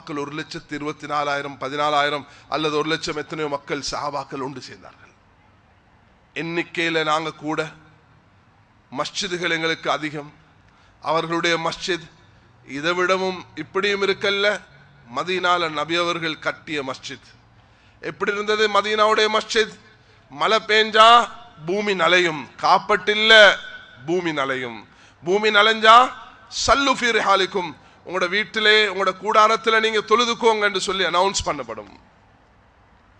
சஹாபாக்கள் 1,24,000 14,000 அல்லது 1,00,000 எத்தனையோ மக்கள் சஹாபாக்கள் ஒன்று சேர்ந்தார்கள். எண்ணிக்கையில நாங்க கூட, மஸ்ஜிதுகள் எங்களுக்கு அதிகம். அவர்களுடைய மஸ்ஜித் இதை விடவும் இப்படியும் இருக்கல்ல. மதீனால நபி அவர்கள் கட்டிய மஸ்ஜித் எப்படி இருந்தது? மதீனாவுடைய மஸ்ஜித் மழை பெஞ்சா பூமி நலையும், காப்பட்டில்ல பூமி நலையும். பூமி நலைஞ்சா சல்லு ஃபீ ரிஹாலிக்கும், உங்களோட வீட்டிலே உங்களோட கூடாரத்தில் நீங்க தொழுதுக்கோங்க என்று சொல்லி அனௌன்ஸ் பண்ணப்படும்.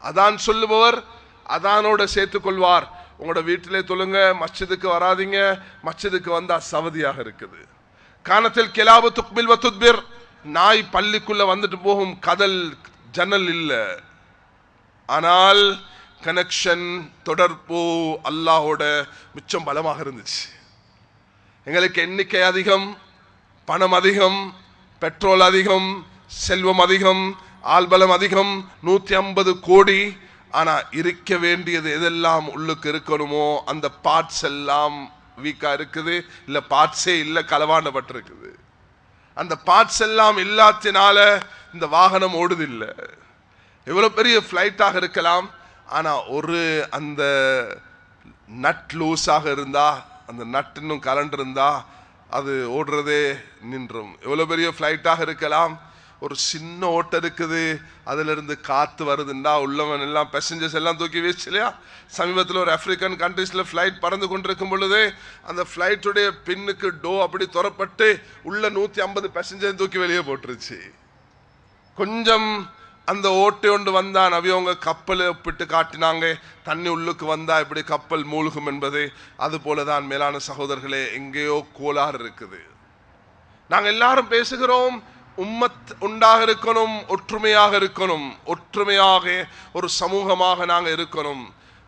அதான் சொல்லுபவர் அதானோட சேர்த்துக் கொள்வார். உங்களோட வீட்டிலே தொழுங்க, மஸ்ஜிதுக்கு வராதிங்க, மஸ்ஜிதுக்கு வந்தா சவதியாக இருக்குது. கானத்தில் கிலாபு துக்பில் வ துத்பிர், நாய் பள்ளிக்குள்ள வந்துட்டு போகும், கதல் ஜன்னல் இல்ல. ஆனால் கனெக்ஷன், தொடர்பு அல்லாஹோட மிச்சம் பலமாக இருந்துச்சு. எங்களுக்கு எண்ணிக்கை அதிகம், பணம் அதிகம், பெட்ரோல் அதிகம், செல்வம் அதிகம், ஆள்பலம் அதிகம், 150 கோடி. ஆனா இருக்க வேண்டியது எதெல்லாம் உள்ளுக்கு இருக்கணுமோ அந்த பார்ட்ஸ் எல்லாம் வீக்கா இருக்குது, இல்ல பார்ட்ஸே இல்ல, களவாண்டப்பட்டிருக்குது. அந்த பார்ட்ஸ் எல்லாம் இல்லாதனால இந்த வாகனம் ஓடுதில்லை. எவ்வளவு பெரிய பிளைட்டாக இருக்கலாம், ஆனா ஒரு அந்த நட் லூஸாக இருந்தா, அந்த நட் இன்னும் கலண்ட் இருந்தா அது ஓடுறதே நின்றும். எவ்வளவு பெரிய பிளைட்டாக இருக்கலாம், ஒரு சின்ன ஓட்டை இருக்குது, அதுல இருந்து காத்து வருதுன்னா உள்ளவன் எல்லாம் பேசஞ்சர்ஸ் எல்லாம் தூக்கி வீச்சு இல்லையா. சமீபத்தில் ஒரு ஆப்பிரிக்கன் கண்ட்ரீஸ்ல பிளைட் பறந்து கொண்டிருக்கும் பொழுது அந்த பிளைட்டுடைய பின்னுக்கு டோ அப்படி துறப்பட்டு உள்ள 150 பேசஞ்சர் தூக்கி வெளியே போட்டுருச்சு. கொஞ்சம் அந்த ஓட்டை ஒன்று வந்தா நபி அவங்க கப்பலை ஒப்பிட்டு காட்டினாங்க, தண்ணி உள்ளுக்கு வந்தா இப்படி கப்பல் மூழ்கும் என்பது. அது போலதான் மேலான சகோதரர்களே, எங்கேயோ கோளாறு இருக்குது. நாங்க எல்லாரும் பேசுகிறோம் உம்மத் உண்டாக இருக்கணும், ஒற்றுமையாக இருக்கணும், ஒற்றுமையாக ஒரு சமூகமாக நாங்க இருக்கணும்.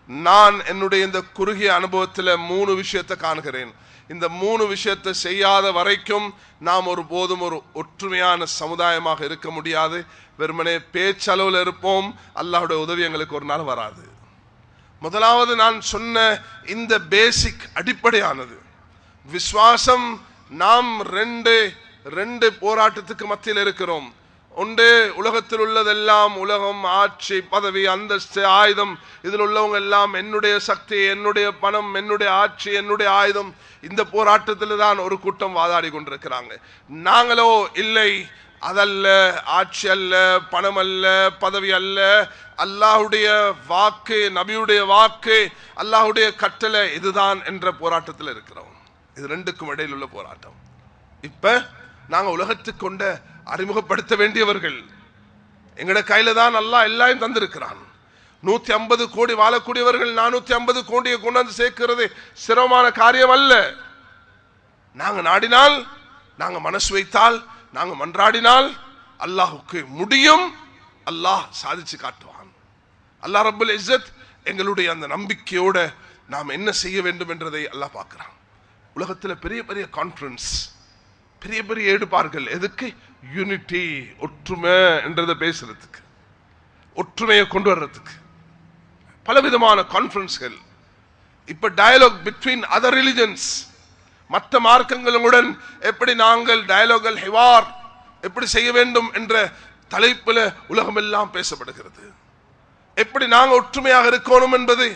நான் என்னுடைய இந்த குறுகிய அனுபவத்தில் 3 விஷயத்தை காண்கிறேன். இந்த 3 விஷயத்தை செய்யாத வரைக்கும் நாம் ஒரு போதும் ஒரு ஒற்றுமையான சமுதாயமாக இருக்க முடியாது. வெறுமனே பேச்சளவில் இருப்போம், அல்லாஹ்வுடைய உதவி எங்களுக்கு ஒரு நாள் வராது. முதலாவது நான் சொன்ன இந்த பேசிக் அடிப்படையானது விசுவாசம். நாம் ரெண்டு போராட்டத்துக்கு மத்தியில் இருக்கிறோம். ஒன்று, உலகத்தில் உள்ளதெல்லாம், உலகம், ஆட்சி, பதவி, அந்தஸ்து, ஆயுதம், இதில் உள்ளவங்க எல்லாம் என்னுடைய சக்தி, என்னுடைய பணம், என்னுடைய ஆட்சி, என்னுடைய ஆயுதம். இந்த போராட்டத்தில் தான் ஒரு கூட்டம் வாதாடி கொண்டிருக்கிறாங்க. நாங்களோ இல்லை, அதல்ல, ஆட்சி அல்ல, பணம் அல்ல, பதவி அல்ல, அல்லாஹ்வுடைய வாக்கு, நபியுடைய வாக்கு, அல்லாஹ்வுடைய கட்டளை, இதுதான் என்ற போராட்டத்தில் இருக்கிறோம். இது ரெண்டுக்கும் இடையில் உள்ள போராட்டம். இப்ப நாங்க உலகத்துக்கு கொண்ட அறிமுகப்படுத்த வேண்டியவர்கள். எங்கட கையில தான் அல்லாஹ் எல்லாம் தந்திருக்கிறான். 150 கோடி வாழக்கூடியவர்கள் 450 கோடியை கொண்டு வந்து சேர்க்கிறது சிரமமான காரியம் அல்ல. நாங்க நாடினால், நாங்க மனசு வைத்தால், நாங்க மன்றாடினால் அல்லாஹ்வுக்கு முடியும். அல்லாஹ் சாதிச்சு காட்டுவான். அல்லாஹ் ரப்புல் இஸ்ஸத் எங்களுடைய அந்த நம்பிக்கையோட நாம் என்ன செய்ய வேண்டும் என்றதை அல்லாஹ் பார்க்கிறான். உலகத்தில் பெரிய பெரிய கான்ஃபரன்ஸ், பெரிய பெரிய ஏடுபார்கள், எதுக்கு? யூனிட்டி, ஒற்றுமை என்றதை பேசுறதுக்கு, ஒற்றுமையை கொண்டு வர்றதுக்கு பலவிதமான கான்ஃபரன்ஸ்கள். இப்ப டயலாக் பிட்வீன் அதர் ரிலிஜன்ஸ், மற்ற மார்க்கங்களுடன் எப்படி நாங்கள் டயலாகல் ஹிவார் எப்படி செய்ய வேண்டும் என்ற தலைப்பில் உலகம் எல்லாம் பேசப்படுகிறது. எப்படி நாங்கள் ஒற்றுமையாக இருக்கணும் என்பது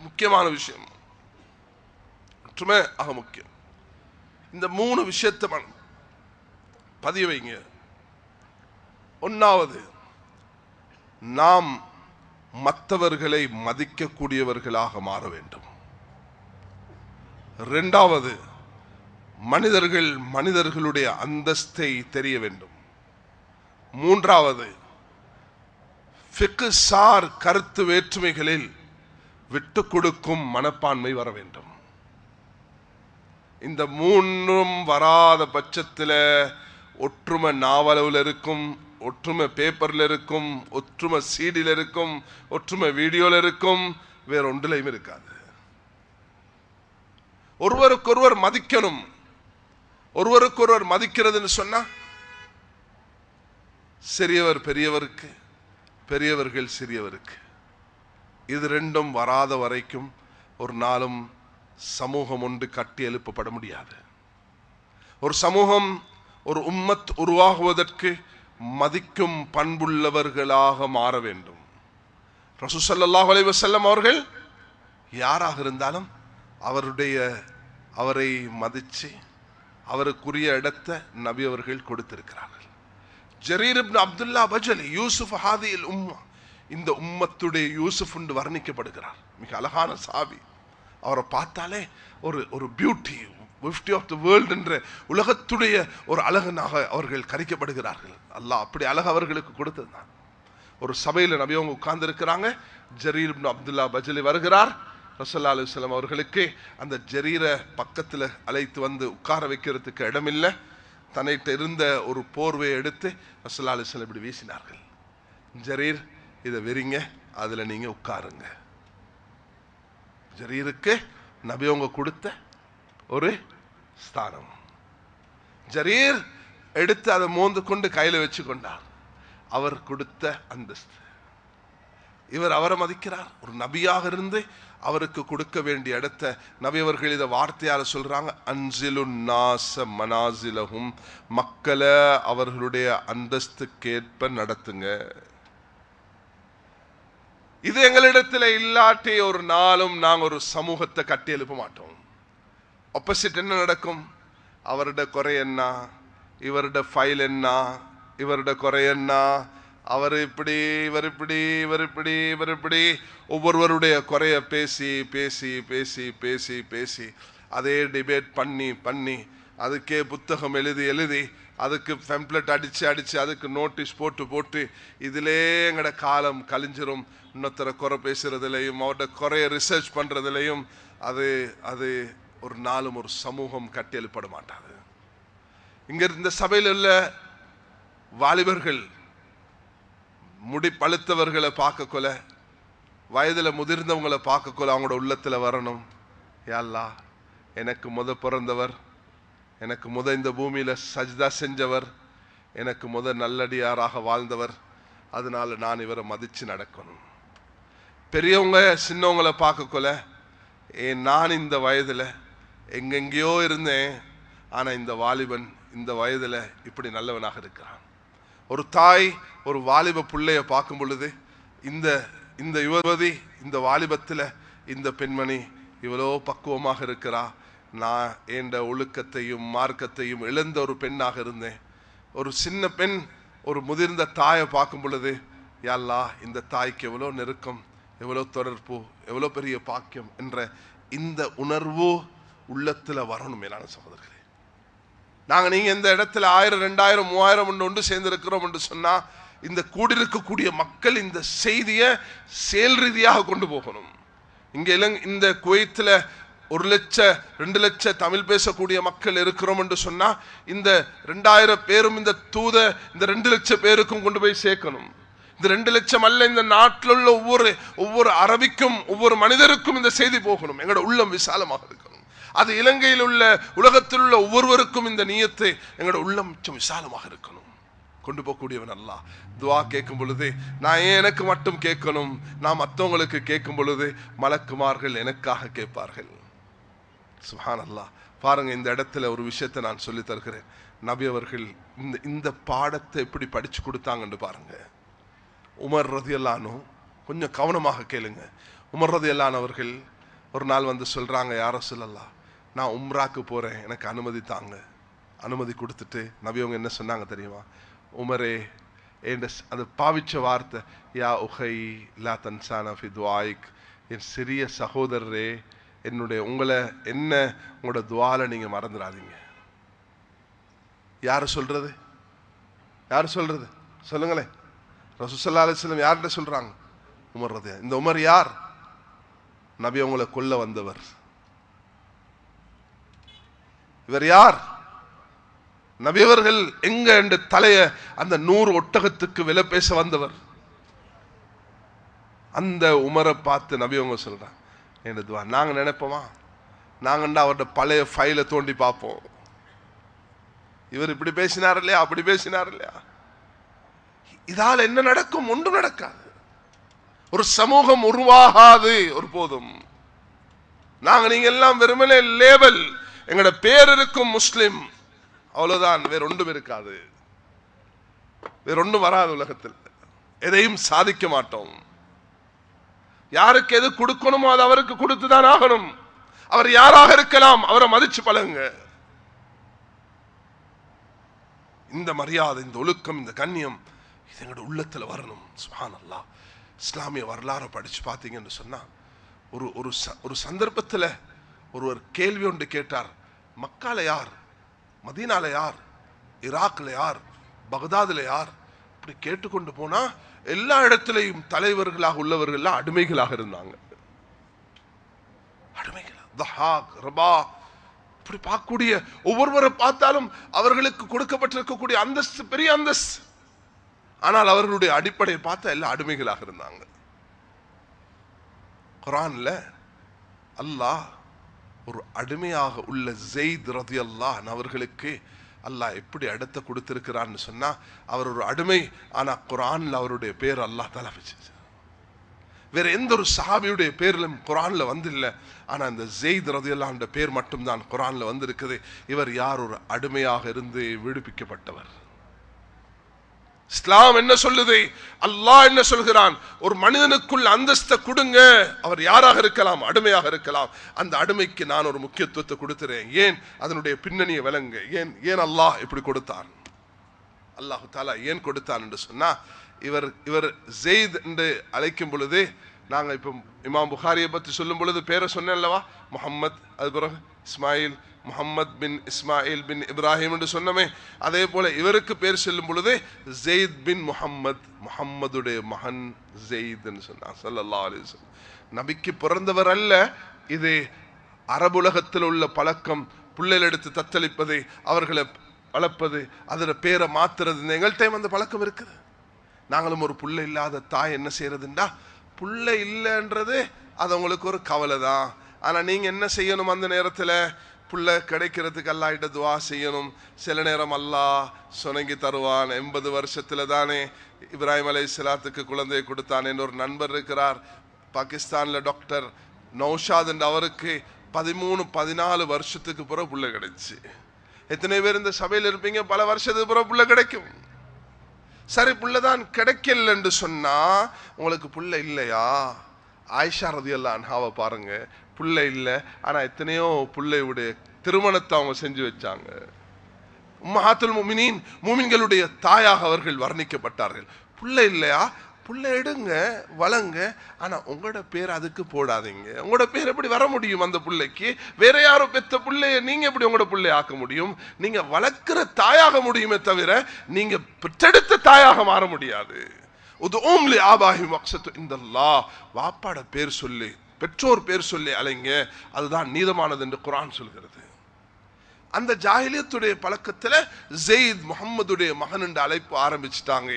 முக்கியமான விஷயம். ஒற்றுமை ஆக முக்கியம். இந்த 3 விஷயத்தை பதிய வைங்க. ஒன்னாவது, நாம் மற்றவர்களை மதிக்கக்கூடியவர்களாக மாற வேண்டும். இரண்டாவது, மனிதர்களுடைய அந்தஸ்தை தெரிய வேண்டும். மூன்றாவது, ஃபிக்ஹ் சார் கருத்து வேற்றுமைகளில் விட்டு கொடுக்கும் மனப்பான்மை வர வேண்டும். இந்த 3ம் வராத பட்சத்தில் ஒற்றுமை நாவலில் இருக்கும், ஒற்றுமை பேப்பர்ல இருக்கும், ஒற்றுமை சீடியில் இருக்கும், ஒற்றுமை வீடியோல இருக்கும், வேற ஒன்றிலையும் இருக்காது. ஒருவருக்கொருவர் மதிக்கணும். ஒருவருக்கொருவர் மதிக்கிறதுன்னு சொன்னா சிறியவர் பெரியவருக்கு, பெரியவர்கள் சிறியவருக்கு, இது ரெண்டும் வராத வரைக்கும் ஒரு நாளும் சமூகம் ஒன்று கட்டி எழுப்பப்பட முடியாது. ஒரு சமூகம், ஒரு உம்மத் உருவாகுவதற்கு மதிக்கும் பண்புள்ளவர்களாக மாற வேண்டும். ரசூல் ஸல்லல்லாஹு அலைஹி வஸல்லம் அவர்கள் யாராக இருந்தாலும் அவரை மதிச்சு அவருக்குரிய இடத்தை நபி அவர்கள் கொடுத்திருக்கிறார்கள். ஜரீர் இப்னு அப்துல்லா பஜலி யூசுப் ஹாதில் உம்மா, இந்த உம்மத்துடைய யூசுப் என்று வர்ணிக்கப்படுகிறார். மிக அழகான சாவி. அவரை பார்த்தாலே ஒரு பியூட்டி ஆஃப் தி வேர்ல்ட் என்ற உலகத்துடைய ஒரு அழகனாக அவர்கள் கரிக்கப்படுகிறார்கள். அல்லாஹ் அப்படி அழகு அவர்களுக்கு கொடுத்ததுதான். ஒரு சபையில் நபி அவங்க உட்கார்ந்து இருக்கிறாங்க. ஜரீர் இப்னு அப்துல்லா பஜலி வருகிறார். ரசூலுல்லாஹி அலைஹி வஸல்லம் அவர்களுக்கு அந்த ஜரீரை பக்கத்தில் அழைத்து வந்து உட்கார வைக்கிறதுக்கு இடமில்லை. தன்னிட்ட இருந்த ஒரு போர்வையை எடுத்து ரசூலுல்லாஹி அலைஹி வஸல்லம் இப்படி வீசினார்கள். ஜரீர், இதை வெறிங்க, அதுல நீங்க உட்காருங்க. ஜரீருக்கு நபி அவங்க கொடுத்த ஒரு ஸ்தானம். ஜரீர் எடுத்து அதை மோந்து கொண்டு கையில வச்சு கொண்டார். அவர் கொடுத்த அந்தஸ்து. இவர் அவரை மதிக்கிறார். ஒரு நபியாக இருந்து அவருக்கு கொடுக்க வேண்டிய இடத்தை நபி அவர்கள் இதை வார்த்தையால சொல்றாங்க, அன்சிலு நாஸ மனாசிலஹும், மக்களை அவர்களுடைய அந்தஸ்துக்கேற்ப நடத்துங்க. இது எங்களிடத்தில் இல்லாட்டி ஒரு நாளும் நாங்கள் ஒரு சமூகத்தை கட்டி எழுப்ப மாட்டோம். ஆப்போசிட் என்ன நடக்கும்? அவருடைய குறை என்ன, இவருடைய ஃபைல் என்ன, இவருடைய குறை என்ன, அவர் இப்படி, இவர் இப்படி, இவர் இப்படி, இவர் இப்படி, ஒவ்வொருவருடைய குறைய பேசி பேசி பேசி பேசி பேசி அதே டிபேட் பண்ணி பண்ணி அதுக்கே புத்தகம் எழுதி எழுதி அதுக்கு பெம்ப்ளெட் அடிச்சு அடிச்சு அதுக்கு நோட்டீஸ் போட்டு போட்டு இதிலே எங்கட காலம் கழிஞ்சிரும். இன்னொருத்தர குறை பேசுறதுலையும் அவருடைய குறைய ரிசர்ச் பண்றதுலையும் அது ஒரு நாளும் ஒரு சமூகம் கட்டியெழுப்பட மாட்டாது. இங்க இந்த சபையில் உள்ள வாலிபர்கள் முடி பழுத்தவர்களை பார்க்க கொல, வயதுல முதிர்ந்தவங்களை பார்க்க கொல அவங்களோட உள்ளத்துல வரணும், யா அல்லாஹ் எனக்கு பிறந்தவர், எனக்கு இந்த பூமியில சஜ்தா செஞ்சவர், எனக்கு நல்லடியாராக வாழ்ந்தவர், அதனால நான் இவரை மதிச்சு நடக்கணும். பெரியவங்க சின்னவங்களை பார்க்க கொல, நான் இந்த வயதுல எங்கெங்கேயோ இருந்தேன், ஆனா இந்த வாலிபன் இந்த வயதுல இப்படி நல்லவனாக இருக்கிறான். ஒரு தாய் ஒரு வாலிப பிள்ளைய பார்க்கும் பொழுது இந்த யுவதி இந்த வாலிபத்தில் இந்த பெண்மணி இவ்வளோ பக்குவமாக இருக்கிறா, நான் என்ற ஒழுக்கத்தையும் மார்க்கத்தையும் இழந்த ஒரு பெண்ணாக இருந்தேன். ஒரு சின்ன பெண் ஒரு முதிர்ந்த தாயை பார்க்கும் பொழுது, யா அல்லாஹ் இந்த தாய்க்கு எவ்வளோ நெருக்கம், எவ்வளோ தொடர்பு, எவ்வளோ பெரிய பாக்கியம் என்ற இந்த உணர்வு உள்ளத்துல வரணும். மேலான சகோதரர்களே, நாங்கள் நீங்க இந்த இடத்துல 1000 2000 3000 ஒன்று சேர்ந்திருக்கிறோம் என்று சொன்னா இந்த கூடியிருக்கக்கூடிய மக்கள் இந்த செய்தியை செயல் ரீதியாக கொண்டு போகணும். இங்க இந்த குவைத்தில் 1 லட்சம் 2 லட்சம் தமிழ் பேசக்கூடிய மக்கள் இருக்கிறோம் என்று சொன்னா இந்த 2000 பேரும் இந்த இந்த 2 லட்சம் பேருக்கும் கொண்டு போய் சேர்க்கணும். இந்த 2 லட்சம் அல்ல, இந்த நாட்டில் உள்ள ஒவ்வொரு அரபிக்கும் ஒவ்வொரு மனிதருக்கும் இந்த செய்தி போகணும். எங்களோட உள்ளம் விசாலமாக இருக்கணும். அது இலங்கையில் உள்ள உலகத்தில் உள்ள ஒவ்வொருவருக்கும் இந்த நியத்தை எங்களோட உள்ளம் விசாலமாக இருக்கணும். கொண்டு போகக்கூடியவன் அல்லாஹ். துவா கேட்கும் பொழுது நான் எனக்கு மட்டும் கேட்கணும், நான் மற்றவங்களுக்கு கேட்கும் பொழுது மலக்குமார்கள் எனக்காக கேட்பார்கள். சுப்ஹான் அல்லாஹ். பாருங்க, இந்த இடத்துல ஒரு விஷயத்தை நான் சொல்லி தருகிறேன். நபி அவர்கள் இந்த பாடத்தை எப்படி படிச்சு கொடுத்தாங்கன்னு பாருங்க. உமர் ரலியல்லாஹு அன்ஹு, கொஞ்சம் கவனமாக கேளுங்க. உமர் ரலியல்லாஹு அன்ஹு அவர்கள் ஒரு நாள் வந்து சொல்றாங்க, யா ரசூலல்லாஹ் நான் உம்ராக்கு போறேன், எனக்கு அனுமதி தாங்க. அனுமதி கொடுத்துட்டு நபி அவங்க என்ன சொன்னாங்க தெரியுமா? உமரே, அது பாவிச்ச வார்த்தை, யா உஹை லா தன்சானா ஃபி துஆயிக், என் சிறிய சகோதரரே உங்களோட துஆல நீங்க மறந்துடாதீங்க. யாரு சொல்றது? சொல்லுங்களேன். ரசூல் ஸல்லல்லாஹு அலைஹி வஸல்லம் யார்கிட்ட சொல்றாங்க? உமர் ரலியல்லாஹு. இந்த உமர் யார்? நபி அவங்களை கொல்ல வந்தவர். இவர் யார்? நபி அவர்கள் எங்க என்று தலைய அந்த 100 ஒட்டகத்துக்கு விலை பேச வந்தவர். அந்த உமரை பார்த்து நபி அவங்க சொல்றாங்க, என்னதுவா நாங்க நினைப்போமா? நாங்கண்டா அவருடைய பழைய ஃபைலை தோண்டி பார்ப்போம். இவர் இப்படி பேசினார் இல்லையா, அப்படி பேசினார் இல்லையா. இதால் என்ன நடக்கும்? ஒன்றும் நடக்காது. ஒரு சமூகம் உருவாகாது ஒரு போதும். நாங்க நீங்க எல்லாம் வெறுமனே லேபல், எங்கட பேர் இருக்கும் முஸ்லிம், அவ்வளவுதான், வேற ஒன்றும் இருக்காது. வேற ஒன்றும் வராது உலகத்தில். எதையும் சாதிக்க மாட்டோம். யாருக்கு எது கொடுக்கணுமோ அது அவருக்கு கொடுத்துதான் ஆகணும். அவர் யாராக இருக்கலாம், அவரை மதிச்சு பழகுங்க. இந்த மரியாதை, இந்த ஒழுக்கம், இந்த கண்ணியம் இது எங்களோட உள்ளத்துல வரணும். சுப்ஹானல்லாஹ். இஸ்லாமிய வரலாறு படிச்சு பார்த்தீங்கன்னு சொன்னா ஒரு சந்தர்ப்பத்தில் ஒருவர் கேள்வி ஒன்று கேட்டார். மக்கால யார், மதீனால யார், ஈராக்ல யார், பகதாதுல யார், இப்படி கேட்டுக்கொண்டு போனா எல்லா இடத்திலையும் தலைவர்களாக உள்ளவர்கள் அடிமைகளாக இருந்தாங்க. இப்படி பார்க்கக்கூடிய ஒவ்வொருவரை பார்த்தாலும் அவர்களுக்கு கொடுக்கப்பட்டிருக்கக்கூடிய அந்தஸ்து பெரிய அந்தஸ்து. ஆனால் அவர்களுடைய அடிப்படையை பார்த்தா எல்லா அடிமைகளாக இருந்தாங்க. குர்ஆன்ல அல்லாஹ் ஒரு அடிமையாக உள்ள ஸெய்த் ரலியல்லாஹு அன்ஹு அவர்களுக்கு அல்லாஹ் எப்படி இடத்தை கொடுத்திருக்கிறான்னு சொன்னா, அவர் ஒரு அடிமை, ஆனா குர்ஆன்ல அவருடைய பேர் அல்லாஹ் தஆலா வச்சிருக்கார். வேற எந்த ஒரு சஹாபியுடைய பேரிலும் குர்ஆன்ல வந்து இல்லை. ஆனா இந்த ஸெய்த் ரலியல்லாஹு அன்ஹு பேர் மட்டும்தான் குர்ஆன்ல வந்திருக்குது. இவர் யார், ஒரு அடிமையாக இருந்து விடுவிக்கப்பட்டவர். இஸ்லாம் என்ன சொல்லுது, அல்லாஹ் என்ன சொல்கிறான், ஒரு மனிதனுக்குள்ள அந்தஸ்தை கொடுங்க. அவர் யாராக இருக்கலாம், அடிமையாக இருக்கலாம். அந்த அடிமைக்கு நான் ஒரு முக்கியத்துவத்தை கொடுத்துறேன். ஏன், அதனுடைய பின்னணியை விளங்க. ஏன் அல்லாஹ் இப்படி கொடுத்தான், அல்லாஹு தாலா ஏன் கொடுத்தான் என்று சொன்னா, இவர் ஸெய்த் என்று அழைக்கும் பொழுது, நாங்க இப்ப இமாம் புகாரியை பத்தி சொல்லும் பொழுது பேரை சொன்னேன் அல்லவா, முஹம்மத், அது பிறகு இஸ்மாயில், முஹம்மத் பின் இஸ்மாயில் பின் இப்ராஹிம் என்று சொன்னமே, அதே போல இவருக்கு பேர் சொல்லும் பொழுது ஸெய்த் பின் முஹம்மத், முஹம்மதுடைய மகன் ஸெய்த் என்று சொன்னார் ஸல்லல்லாஹு அலைஹி வஸல்லம். நபிக்கு பிறந்தவர் அல்ல. இது அரபுலகத்தில் உள்ள பழக்கம். பிள்ளைகள் எடுத்து தத்தளிப்பது, அவர்களை வளர்ப்பது, அதோட பேரை மாத்துறது. எங்கள்கிட்ட அந்த பழக்கம் இருக்குது. நாங்களும் ஒரு புள்ளை இல்லாத தாய் என்ன செய்யறதுண்டா, புள்ளை இல்லைன்றது அது உங்களுக்கு ஒரு கவலை தான். ஆனா நீங்க என்ன செய்யணும், அந்த நேரத்துல புள்ள கிடைக்கிறதுக்கு அல்லாஹ்கிட்ட துவா செய்யணும். சில நேரம் அல்லாஹ் சொனங்கி தருவான். 80 வருஷத்துல தானே இப்ராஹிம் அலைஹிஸ்ஸலாத்துக்கு குழந்தையை கொடுத்தான். என்ற ஒரு நண்பர் இருக்கிறார் பாகிஸ்தான்ல, டாக்டர் நௌஷாத் என்று. அவருக்கு 13-14 வருஷத்துக்கு பிறகு புள்ள கிடைச்சு. எத்தனை பேர் இந்த சபையில் இருப்பீங்க, பல வருஷத்துக்கு பிறகு புள்ள கிடைக்கும். சரி, புள்ளதான் கிடைக்கல என்று சொன்னா உங்களுக்கு புள்ள இல்லையா? ஆயிஷா ரலியல்லாஹு அன்ஹாவை பாருங்க, புள்ள இல்லை, ஆனா எத்தனையோ புள்ளையுடைய திருமணத்தை அவங்க செஞ்சு வச்சாங்க. உம்மஹாத்துல் முஃமினீன், மூமின்களுடைய தாயாக அவர்கள் வர்ணிக்கப்பட்டார்கள். புள்ள இல்லையா, புள்ள எடுங்க, வளங்க, ஆனா உங்களோட பேர் அதுக்கு போடாதீங்க. உங்களோட பேர் எப்படி வர முடியும் அந்த புள்ளைக்கு? வேற யாரோ பெத்த புள்ளைய நீங்க எப்படி உங்களோட புள்ளை ஆக்க முடியும்? நீங்க வளர்க்கிற தாயாக முடியுமே தவிர நீங்க பெற்றெடுத்த தாயாக மாற முடியாது. வாப்பாட பேர் சொல்லி, பெற்றோர் பேர் சொல்லி அலைங்க, அதுதான் நீதமானது என்று குர்ஆன் சொல்கிறது. அந்த ஜாஹிலியத்துடைய பழக்கத்துல ஸெய்த் முஹம்மதுடைய மகன் என்று அழைப்பு ஆரம்பிச்சுட்டாங்க.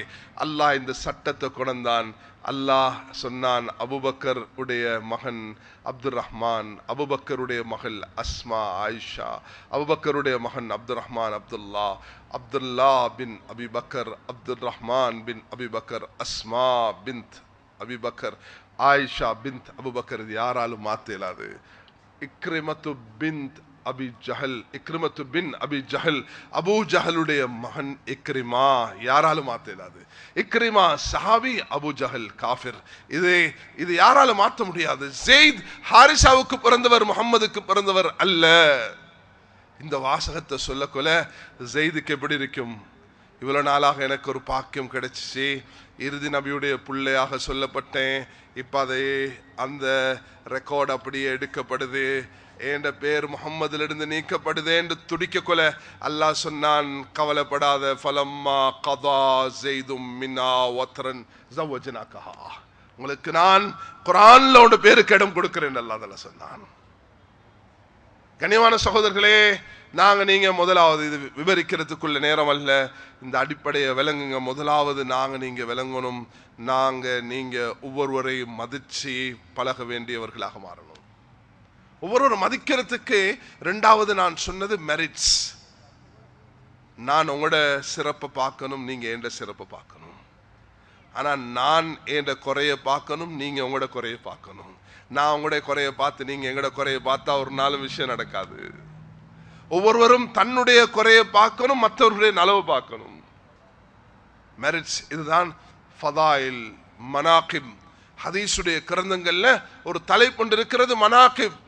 அல்லாஹ் இந்த சட்டத்தை கொண்டான். அல்லாஹ் சொன்னான், அபூபக்கர் உடைய மகன் அப்துல் ரஹ்மான், அபூபக்கருடைய மகள் அஸ்மா ஆயிஷா, அபூபக்கருடைய மகன் அப்துல் ரஹ்மான் அப்துல்லா, அப்துல்லா பின் அபிபக்கர், அப்துல் ரஹ்மான் பின் அபிபக்கர், அஸ்மா பின்த் அபிபக்கர், ஆயிஷா பின்த் அபூபக்கர். இது யாராலும் மாத்த இயலாது. இக்ரிமத்து பின்த் அபி ஜஹல், இக்ரிமத்து பின் அபி ஜஹல், அபூ ஜஹலுடைய மகன் இக்ரிமா, யாராலும் மாத்த இயலாது. இக்ரிமா சஹாபி, அபூ ஜஹல் காஃபிர். இது யாராலும் மாற்ற முடியாது. ஸெய்த் ஹாரிசாவுக்கு பிறந்தவர், முஹம்மதுக்கு பிறந்தவர் அல்ல. இந்த வாசகத்தை சொல்லக்கொல ஸெய்துக்கு எப்படி இருக்கும்? இவ்வளவு நாளாக எனக்கு ஒரு பாக்கியம் கிடைச்சிச்சு, இறுதி நபியுடைய பிள்ளையாக சொல்லப்பட்டேன், இப்ப அதை அந்த ரெக்கார்டு அப்படியே எடுக்கப்படுது, என்ற பேர் முஹம்மதிலிருந்து நீக்கப்படுதே என்று துடிக்க கொல அல்லாஹ் சொன்னான், கவலைப்படாத, ஃபலம்மா கதா ஸெய்தும் மின்னா வத்ரன் ஸவஜ்னாகஹா, உங்களுக்கு நான் குர்ஆன்ல உங்க பேருக்கு இடம் கொடுக்கிறேன் அல்லாஹ் சொன்னான். கண்ணியமான சகோதரர்களே, நீங்க முதலாவது, இது விவரிக்கிறதுக்குள்ள நேரம் அல்ல, இந்த அடிப்படையை விளங்குங்க. முதலாவது நீங்க விளங்கணும், நீங்க ஒவ்வொருவரையும் மதிச்சு பழக வேண்டியவர்களாக மாறணும். ஒவ்வொரு மதிக்கிறதுக்கு இரண்டாவது நான் சொன்னது மெரிட்ஸ். நான் உங்களோட சிறப்பை பார்க்கணும், நீங்க என்ற சிறப்பை பார்க்கணும். ஆனா நான் என்ற குறைய பார்க்கணும், நீங்க உங்களோட குறைய பார்க்கணும். நான் உங்களுடைய குறைய பார்த்து நீங்க எங்களோட குறைய பார்த்தா ஒரு நாளும் விஷயம் நடக்காது. ஒவ்வொருவரும் தன்னுடைய குறைய பார்க்கணும், மற்றவர்களுடைய நலவை பார்க்கணும். மெரிட்ஸ். இதுதான் ஃபதாயில், மனாகிப். ஹதீஸுடைய கிரந்தங்கள்ல ஒரு தலைப்பு இருக்கிறது, மனாகிப்.